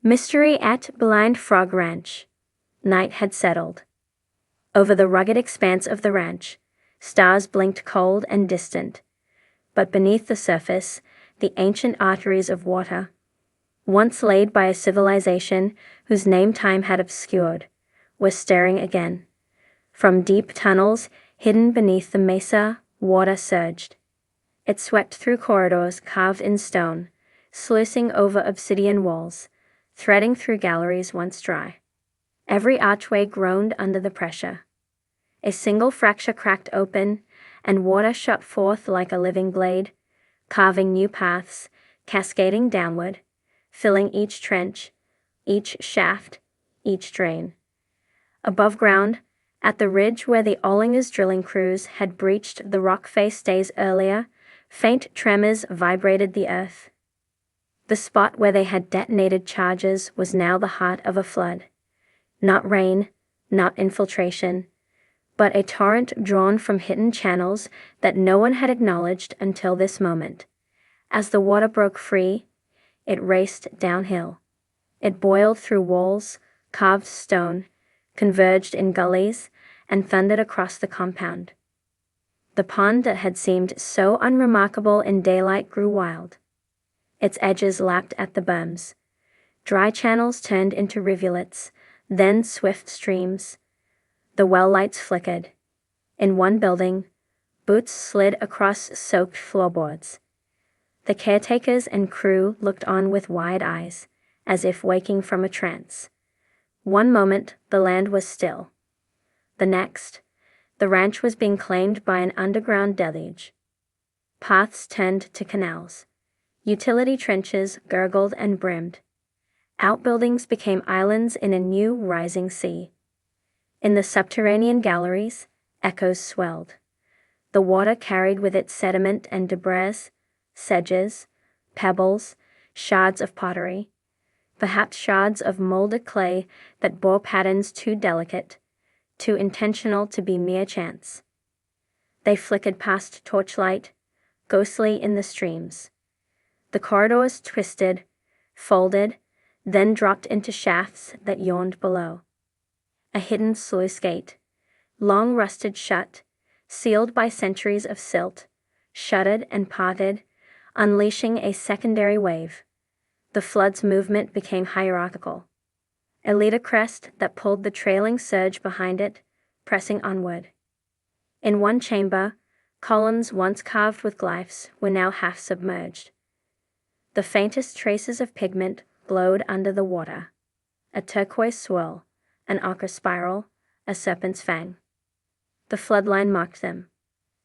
Mystery at Blind Frog Ranch. Night had settled. Over the rugged expanse of the ranch, stars blinked cold and distant. But beneath the surface, the ancient arteries of water, once laid by a civilization whose name time had obscured, were stirring again. From deep tunnels hidden beneath the mesa, water surged. It swept through corridors carved in stone, sluicing over obsidian walls, threading through galleries once dry. Every archway groaned under the pressure. A single fracture cracked open, and water shot forth like a living blade, carving new paths, cascading downward, filling each trench, each shaft, each drain. Above ground, at the ridge where the Ollinger's drilling crews had breached the rock face days earlier, faint tremors vibrated the earth. The spot where they had detonated charges was now the heart of a flood. Not rain, not infiltration, but a torrent drawn from hidden channels that no one had acknowledged until this moment. As the water broke free, it raced downhill. It boiled through walls, carved stone, converged in gullies, and thundered across the compound. The pond that had seemed so unremarkable in daylight grew wild. Its edges lapped at the berms. Dry channels turned into rivulets, then swift streams. The well lights flickered. In one building, boots slid across soaked floorboards. The caretakers and crew looked on with wide eyes, as if waking from a trance. One moment, the land was still. The next, the ranch was being claimed by an underground deluge. Paths turned to canals. Utility trenches gurgled and brimmed. Outbuildings became islands in a new rising sea. In the subterranean galleries, echoes swelled. The water carried with it sediment and debris, sedges, pebbles, shards of pottery, perhaps shards of molded clay that bore patterns too delicate, too intentional to be mere chance. They flickered past torchlight, ghostly in the streams. The corridors twisted, folded, then dropped into shafts that yawned below. A hidden sluice gate, long rusted shut, sealed by centuries of silt, shuddered and parted, unleashing a secondary wave. The flood's movement became hierarchical. A leader crest that pulled the trailing surge behind it, pressing onward. In one chamber, columns once carved with glyphs were now half submerged. The faintest traces of pigment glowed under the water. A turquoise swirl, an ochre spiral, a serpent's fang. The floodline marked them.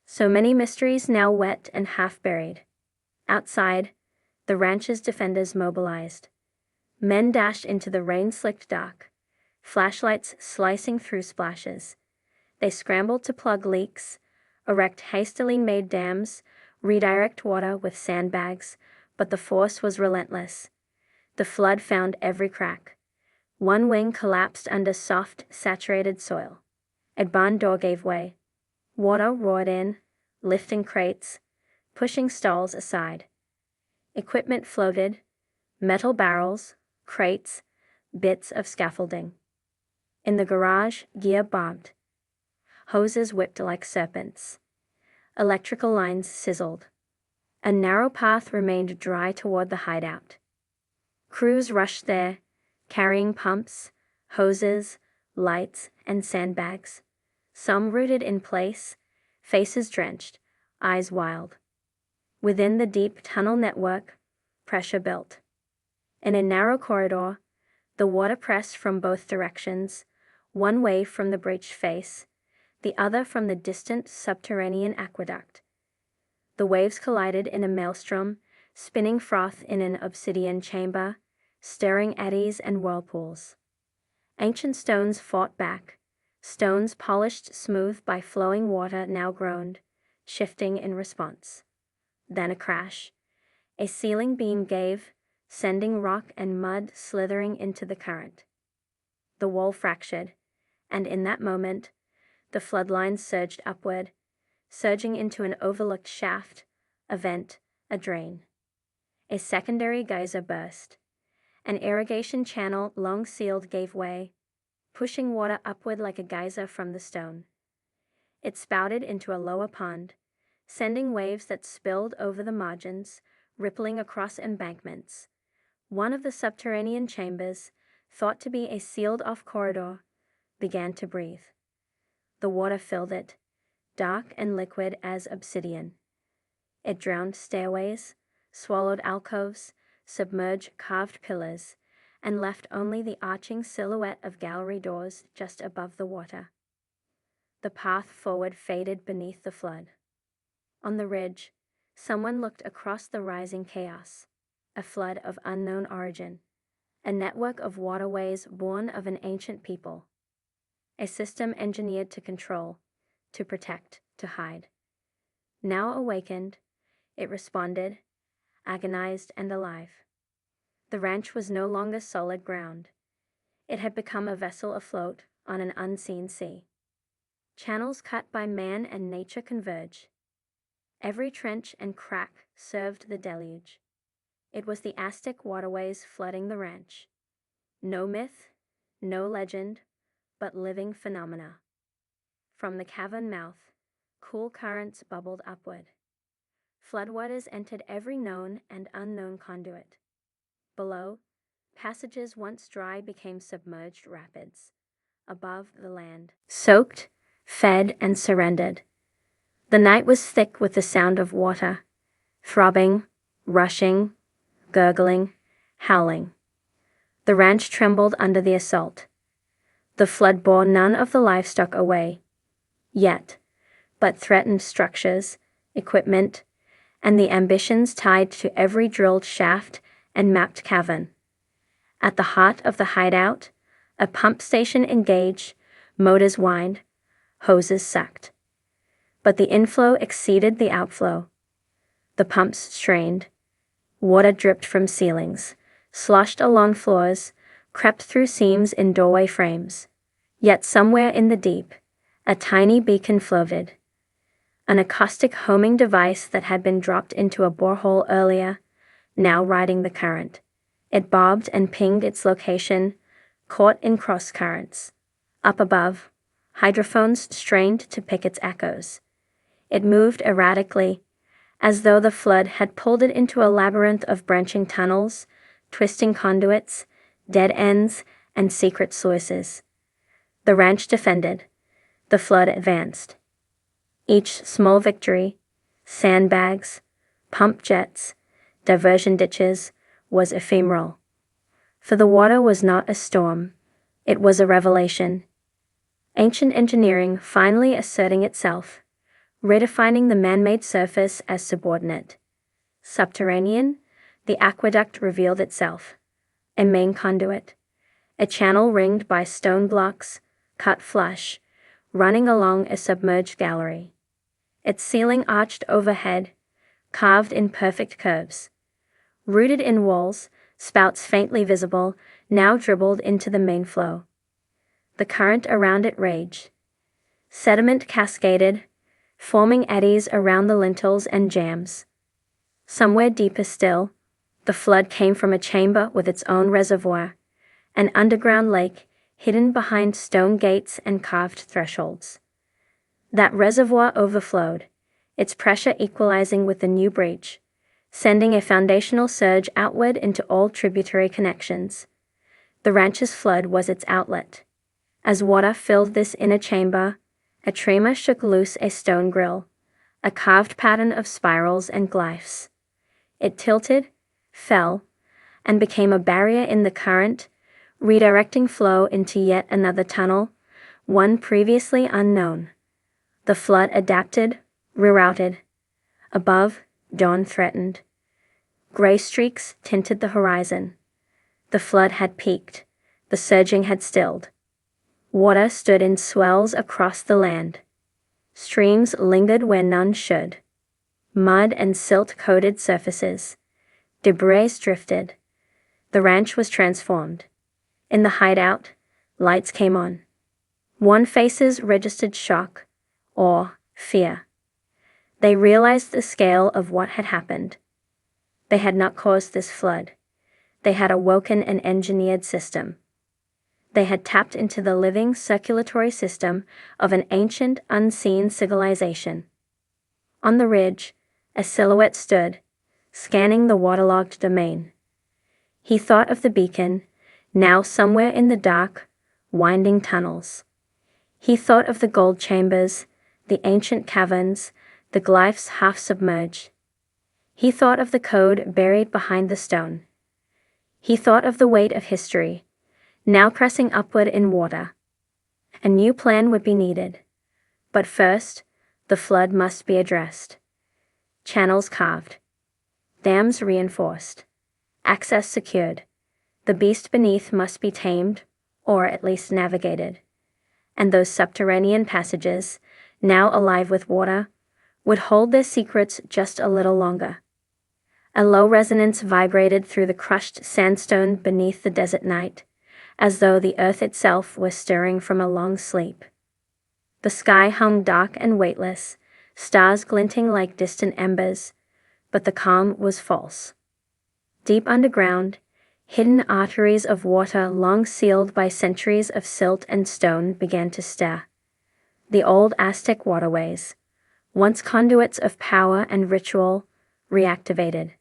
So many mysteries now wet and half-buried. Outside, the ranch's defenders mobilized. Men dashed into the rain-slicked dark, flashlights slicing through splashes. They scrambled to plug leaks, erect hastily made dams, redirect water with sandbags, but the force was relentless. The flood found every crack. One wing collapsed under soft, saturated soil. A barn door gave way. Water roared in, lifting crates, pushing stalls aside. Equipment floated, metal barrels, crates, bits of scaffolding. In the garage, gear bobbed. Hoses whipped like serpents. Electrical lines sizzled. A narrow path remained dry toward the hideout. Crews rushed there, carrying pumps, hoses, lights, and sandbags. Some rooted in place, faces drenched, eyes wild. Within the deep tunnel network, pressure built. In a narrow corridor, the water pressed from both directions, one way from the breached face, the other from the distant subterranean aqueduct. The waves collided in a maelstrom, spinning froth in an obsidian chamber, stirring eddies and whirlpools. Ancient stones fought back, stones polished smooth by flowing water now groaned, shifting in response. Then a crash. A ceiling beam gave, sending rock and mud slithering into the current. The wall fractured, and in that moment, the floodlines surged upward, surging into an overlooked shaft, a vent, a drain. A secondary geyser burst. An irrigation channel long sealed gave way, pushing water upward like a geyser from the stone. It spouted into a lower pond, sending waves that spilled over the margins, rippling across embankments. One of the subterranean chambers, thought to be a sealed-off corridor, began to breathe. The water filled it, dark and liquid as obsidian. It drowned stairways, swallowed alcoves, submerged carved pillars, and left only the arching silhouette of gallery doors just above the water. The path forward faded beneath the flood. On the ridge, someone looked across the rising chaos, a flood of unknown origin, a network of waterways born of an ancient people, a system engineered to control, to protect, to hide. Now awakened, it responded, agonized and alive. The ranch was no longer solid ground. It had become a vessel afloat on an unseen sea. Channels cut by man and nature converge. Every trench and crack served the deluge. It was the Aztec waterways flooding the ranch. No myth, no legend, but living phenomena. From the cavern mouth, cool currents bubbled upward. Floodwaters entered every known and unknown conduit. Below, passages once dry became submerged rapids. Above, the land soaked, fed, and surrendered. The night was thick with the sound of water, throbbing, rushing, gurgling, howling. The ranch trembled under the assault. The flood bore none of the livestock away, yet, but threatened structures, equipment, and the ambitions tied to every drilled shaft and mapped cavern. At the heart of the hideout, a pump station engaged, motors whined, hoses sucked. But the inflow exceeded the outflow. The pumps strained. Water dripped from ceilings, sloshed along floors, crept through seams in doorway frames. Yet somewhere in the deep, a tiny beacon floated. An acoustic homing device that had been dropped into a borehole earlier, now riding the current. It bobbed and pinged its location, caught in cross currents. Up above, hydrophones strained to pick its echoes. It moved erratically, as though the flood had pulled it into a labyrinth of branching tunnels, twisting conduits, dead ends, and secret sources. The ranch defended. The flood advanced. Each small victory, sandbags, pump jets, diversion ditches, was ephemeral. For the water was not a storm, it was a revelation. Ancient engineering finally asserting itself, redefining the man-made surface as subordinate. Subterranean, the aqueduct revealed itself. A main conduit, a channel ringed by stone blocks, cut flush, running along a submerged gallery. Its ceiling arched overhead, carved in perfect curves. Rooted in walls, spouts faintly visible, now dribbled into the main flow. The current around it raged. Sediment cascaded, forming eddies around the lintels and jambs. Somewhere deeper still, the flood came from a chamber with its own reservoir, an underground lake hidden behind stone gates and carved thresholds. That reservoir overflowed, its pressure equalizing with the new breach, sending a foundational surge outward into all tributary connections. The ranch's flood was its outlet. As water filled this inner chamber, a tremor shook loose a stone grill, a carved pattern of spirals and glyphs. It tilted, fell, and became a barrier in the current, redirecting flow into yet another tunnel, one previously unknown. The flood adapted, rerouted. Above, dawn threatened. Gray streaks tinted the horizon. The flood had peaked. The surging had stilled. Water stood in swells across the land. Streams lingered where none should. Mud and silt-coated surfaces. Debris drifted. The ranch was transformed. In the hideout, lights came on. Worn faces registered shock, awe, fear. They realized the scale of what had happened. They had not caused this flood. They had awoken an engineered system. They had tapped into the living circulatory system of an ancient, unseen civilization. On the ridge, a silhouette stood, scanning the waterlogged domain. He thought of the beacon, now somewhere in the dark, winding tunnels. He thought of the gold chambers, the ancient caverns, the glyphs half submerged. He thought of the code buried behind the stone. He thought of the weight of history, now pressing upward in water. A new plan would be needed. But first, the flood must be addressed. Channels carved. Dams reinforced. Access secured. The beast beneath must be tamed, or at least navigated. And those subterranean passages, now alive with water, would hold their secrets just a little longer. A low resonance vibrated through the crushed sandstone beneath the desert night, as though the earth itself was stirring from a long sleep. The sky hung dark and weightless, stars glinting like distant embers, but the calm was false. Deep underground, hidden arteries of water long sealed by centuries of silt and stone began to stir. The old Aztec waterways, once conduits of power and ritual, reactivated.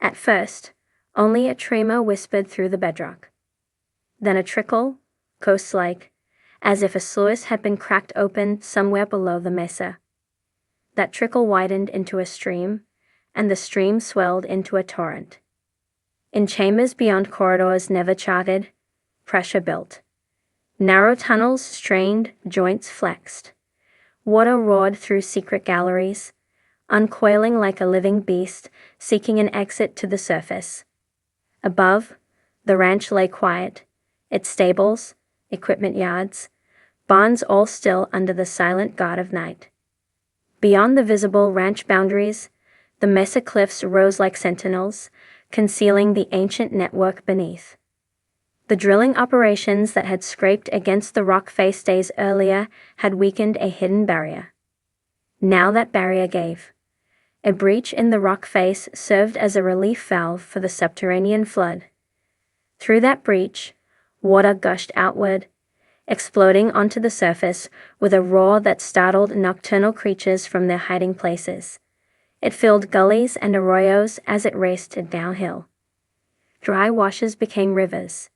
At first, only a tremor whispered through the bedrock. Then a trickle, coast-like, as if a sluice had been cracked open somewhere below the mesa. That trickle widened into a stream, and the stream swelled into a torrent. In chambers beyond corridors never charted, pressure built. Narrow tunnels strained, joints flexed. Water roared through secret galleries, uncoiling like a living beast seeking an exit to the surface. Above, the ranch lay quiet, its stables, equipment yards, barns all still under the silent god of night. Beyond the visible ranch boundaries, the mesa cliffs rose like sentinels, concealing the ancient network beneath. The drilling operations that had scraped against the rock face days earlier had weakened a hidden barrier. Now that barrier gave. A breach in the rock face served as a relief valve for the subterranean flood. Through that breach, water gushed outward, exploding onto the surface with a roar that startled nocturnal creatures from their hiding places. It filled gullies and arroyos as it raced downhill. Dry washes became rivers.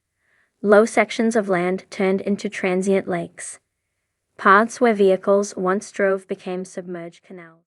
Low sections of land turned into transient lakes. Paths where vehicles once drove became submerged canals.